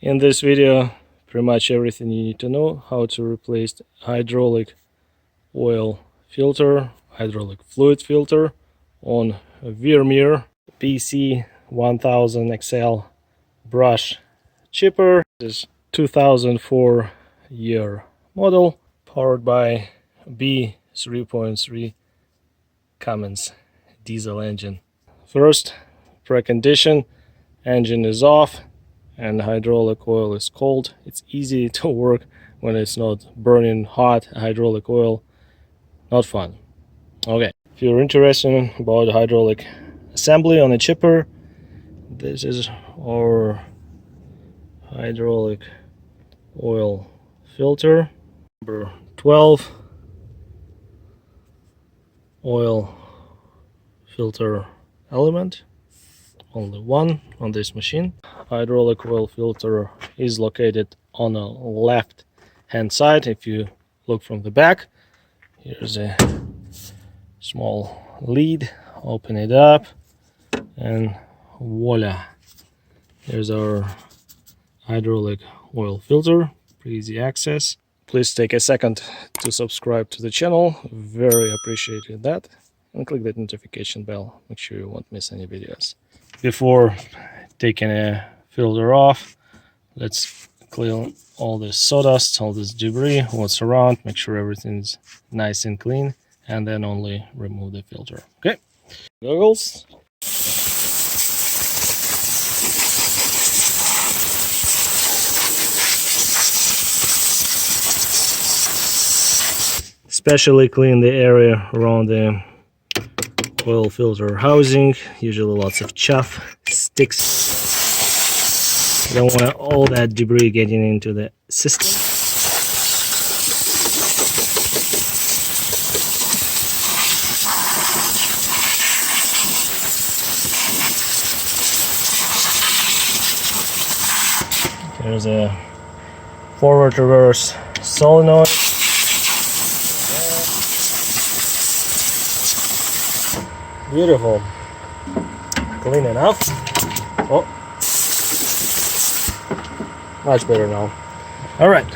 In this video, pretty much everything you need to know how to replace the hydraulic oil filter, hydraulic fluid filter on a Vermeer BC1000XL brush chipper. This is 2004 year model, powered by B3.3 CUMMINS diesel engine. First, precondition: engine is off and hydraulic oil is cold. It's easy to work when it's not burning hot. Hydraulic oil, not fun. Okay, if you're interested about hydraulic assembly on a chipper, this is our hydraulic oil filter, number 12 oil filter element. Only one on this machine. Hydraulic oil filter is located on the left hand side. If you look from the back, here's a small lid. Open it up and voila, here's our hydraulic oil filter. Pretty easy access. Please take a second to subscribe to the channel, very appreciated that, and click that notification bell. Make sure you won't miss any videos. Before taking a filter off, let's clear all this sawdust, all this debris, what's around, make sure everything's nice and clean, and then only remove the filter. Okay, goggles. Especially clean the area around the oil filter housing. Usually lots of chaff, sticks. You don't want all that debris getting into the system. There's a forward reverse solenoid. Beautiful. Clean enough. Oh, much better now. All right.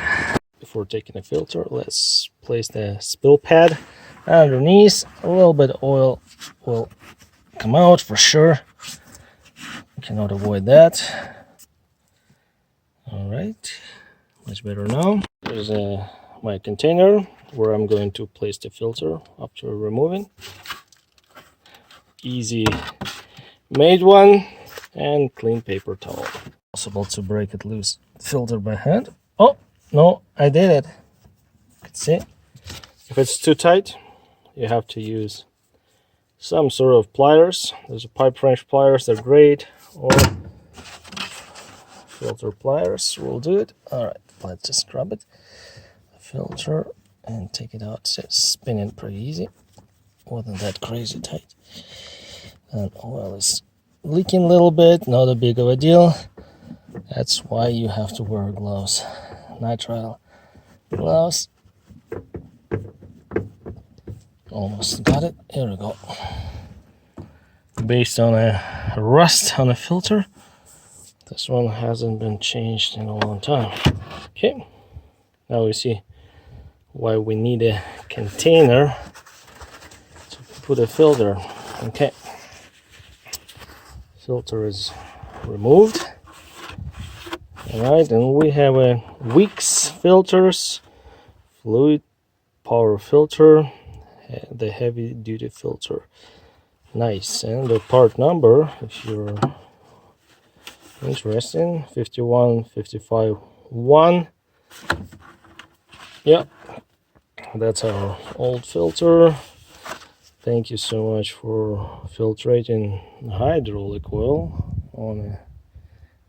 Before taking the filter, let's place the spill pad underneath. A little bit of oil will come out for sure. Cannot avoid that. All right. Much better now. There's my container where I'm going to place the filter after removing. Easy made one, and clean paper towel. Possible to break it loose. Filter by hand. Oh no, I did it. You can see. If it's too tight, you have to use some sort of pliers. There's a pipe wrench pliers, they're great, or filter pliers will do it. All right, let's just grab it, the filter, and take it out. So spin it pretty easy. Wasn't that crazy tight. And oil is leaking a little bit, not a big of a deal. That's why you have to wear gloves, nitrile gloves. Almost got it. Here we go. Based on a rust on a filter, this one hasn't been changed in a long time. Okay, now we see why we need a container to put a filter. Okay, filter is removed. All right, and we have a Weeks filters, fluid power filter, the heavy duty filter. Nice. And the part number, if you're interested, 51551. Yep, that's our old filter. Thank you so much for filtrating hydraulic oil on a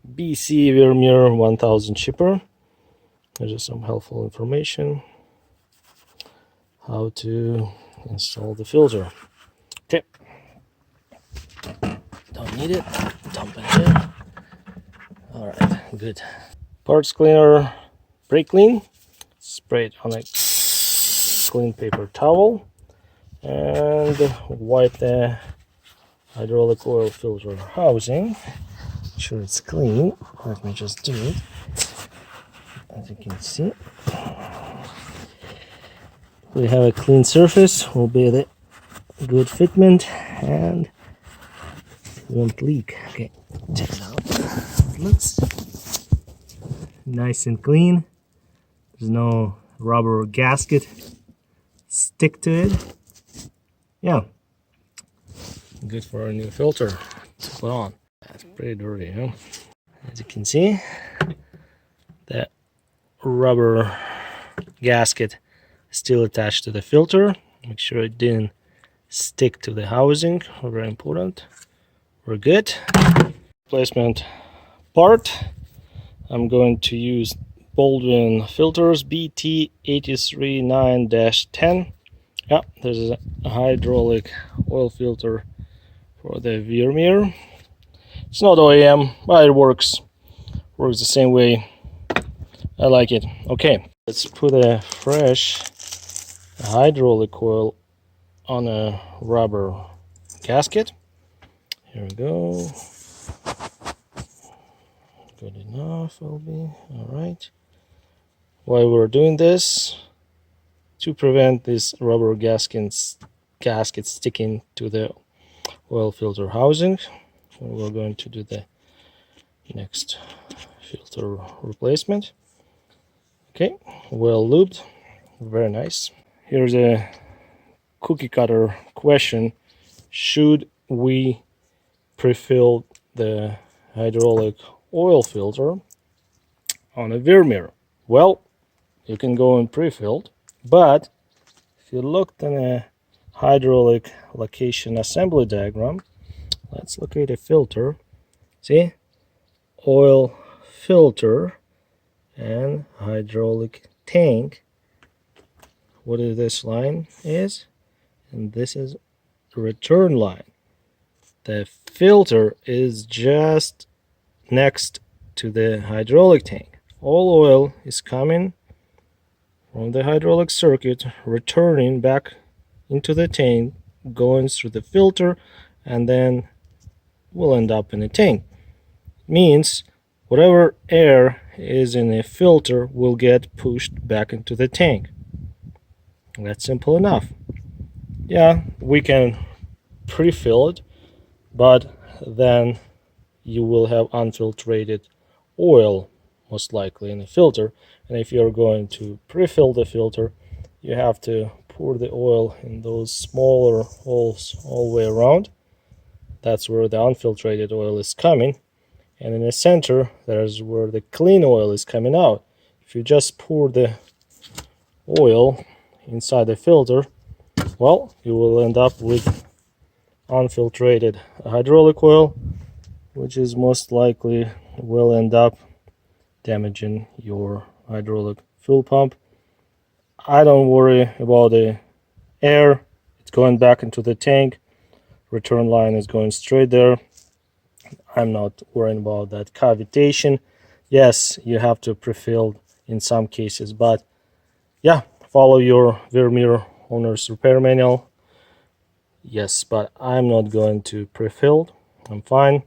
BC Vermeer 1000 chipper. There's just some helpful information how to install the filter. Okay, don't need it, dump it in. All right, good. Parts cleaner, brake clean, spray it on a clean paper towel, and wipe the hydraulic oil filter housing. sure it's clean. Let me just do it. As you can see, we have a clean surface, will be the good fitment and won't leak. Okay, check it out. It looks nice and clean. There's no rubber gasket stick to it. Yeah, good for a new filter to put on. That's pretty dirty, huh? As you can see, that rubber gasket is still attached to the filter. Make sure it didn't stick to the housing. Very important. We're good. Replacement part. I'm going to use Baldwin filters BT839-10. Yeah, there's a hydraulic oil filter for the Vermeer. It's not OEM, but it works the same way. I like it. Okay, let's put a fresh hydraulic oil on a rubber gasket. Here we go. Good enough, will be all right. While we're doing this, to prevent this rubber gasket sticking to the oil filter housing, we're going to do the next filter replacement. Okay, well lubed, very nice. Here's a cookie cutter question: should we pre-fill the hydraulic oil filter on a Vermeer? Well, you can go in pre-filled, but if you looked in a hydraulic location assembly diagram, let's locate a filter. See, oil filter and hydraulic tank. What is this line is? And this is the return line. The filter is just next to the hydraulic tank. All oil is coming from the hydraulic circuit, returning back into the tank, going through the filter, and then will end up in the tank. It means whatever air is in a filter will get pushed back into the tank. That's simple enough. Yeah, we can pre-fill it, but then you will have unfiltrated oil most likely in the filter, and if you're going to pre-fill the filter, you have to pour the oil in those smaller holes all the way around. That's where the unfiltrated oil is coming, and in the center there's where the clean oil is coming out. If you just pour the oil inside the filter, well, you will end up with unfiltrated hydraulic oil, which is most likely will end up damaging your hydraulic fuel pump. I don't worry about the air. It's going back into the tank. Return line is going straight there. I'm not worrying about that cavitation. Yes, you have to pre-fill in some cases, but yeah, follow your Vermeer owner's repair manual. Yes, but I'm not going to pre-fill. I'm fine.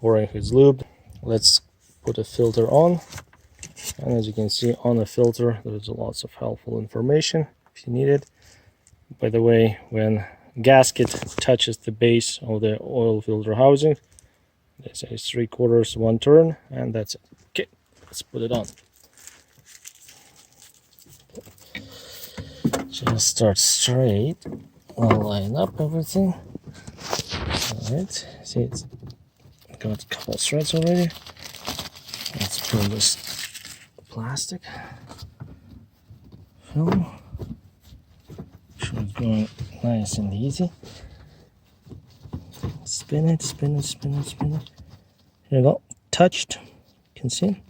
Worrying if it's lubed. Let's put a filter on, and as you can see on the filter there's lots of helpful information if you need it. By the way, when gasket touches the base of the oil filter housing, they say 3/4 1 turn, and that's it. Okay, let's put it on. Just start straight. I'll line up everything. Alright, see, it's got a couple of threads already. Let's pull this plastic film. Sure it's going nice and easy. Spin it, spin it, spin it, spin it. Here you go. Touched. You can see.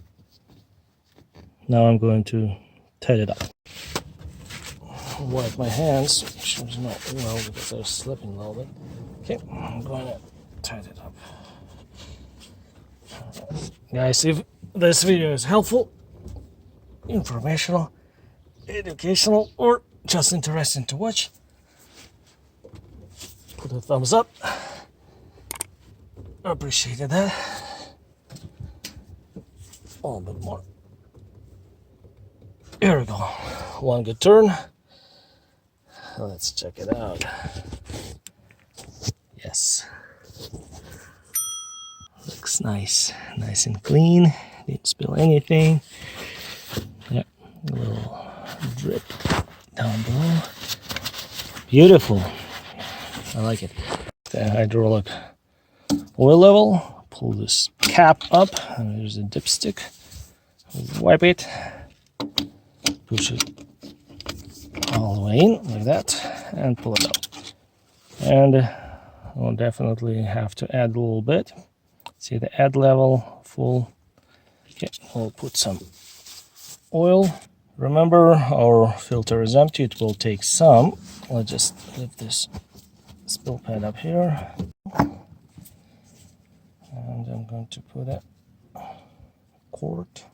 Now I'm going to tighten it up. Wipe my hands. Sure it's not well because they're slipping a little bit. Okay, I'm going to tighten it up. Guys, if this video is helpful, informational, educational, or just interesting to watch, put a thumbs up. Appreciated that. A little bit more. Here we go. One good turn. Let's check it out. Yes. Looks nice. Nice and clean. Didn't spill anything. Yeah. A little drip down below. Beautiful. I like it. The hydraulic oil level. Pull this cap up. And there's a dipstick. Wipe it. Push it all the way in like that and pull it out. And we'll definitely have to add a little bit. See the add level full. Okay, we'll put some oil. Remember, our filter is empty. It will take some. I'll just lift this spill pad up here. And I'm going to put a quart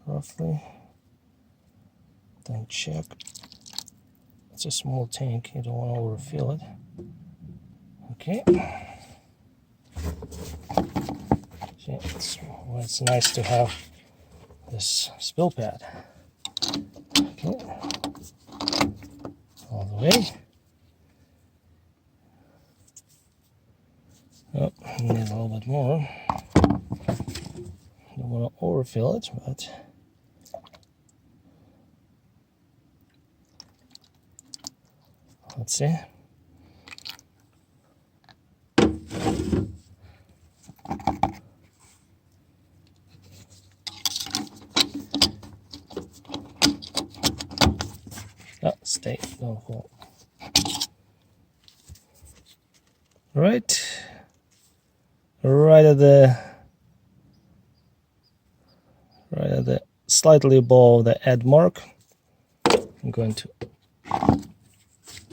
roughly. Then check. It's a small tank, you don't want to overfill it. Okay. See, it's nice to have this spill pad. Okay. All the way. Oh, need a little bit more. Don't want to overfill it, but let's see. Oh, stay, don't fall. Right at the slightly above the add mark. I'm going to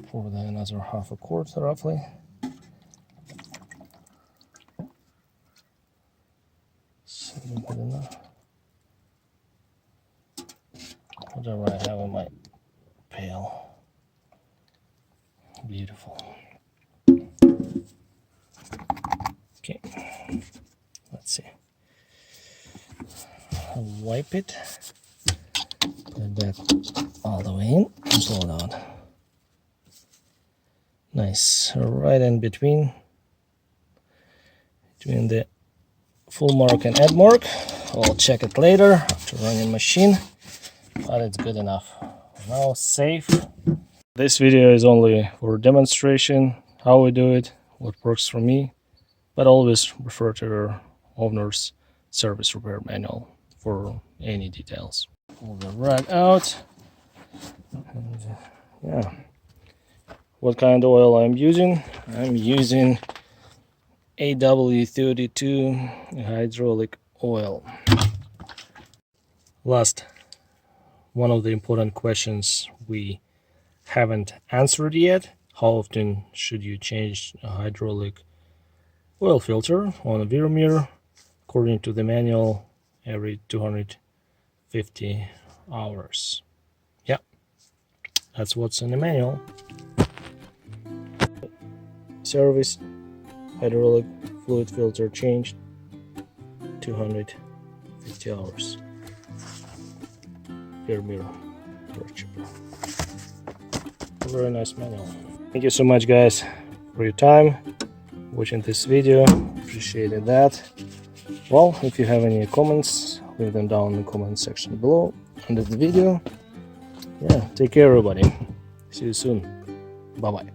pour another half a quart roughly. So good enough. Whatever I have in my pail. Beautiful. Okay, let's see. I'll wipe it. Put that all the way in and pull it out. Nice, right in between the full mark and add mark. I'll check it later after running machine, but it's good enough. Now safe. This video is only for demonstration, how we do it, what works for me, but always refer to your owner's service repair manual for any details. Pull the rag out. And, yeah. What kind of oil I'm using? I'm using AW32 hydraulic oil. Last, one of the important questions we haven't answered yet. How often should you change a hydraulic oil filter on a Vermeer? According to the manual, every 250 hours. Yeah, that's what's in the manual. Service, hydraulic fluid filter changed, 250 hours. Vermeer Brush Chipper. Very nice manual. Thank you so much, guys, for your time watching this video. Appreciated that. Well, if you have any comments, leave them down in the comment section below under the video. Yeah, take care, everybody. See you soon. Bye bye.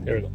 There we go.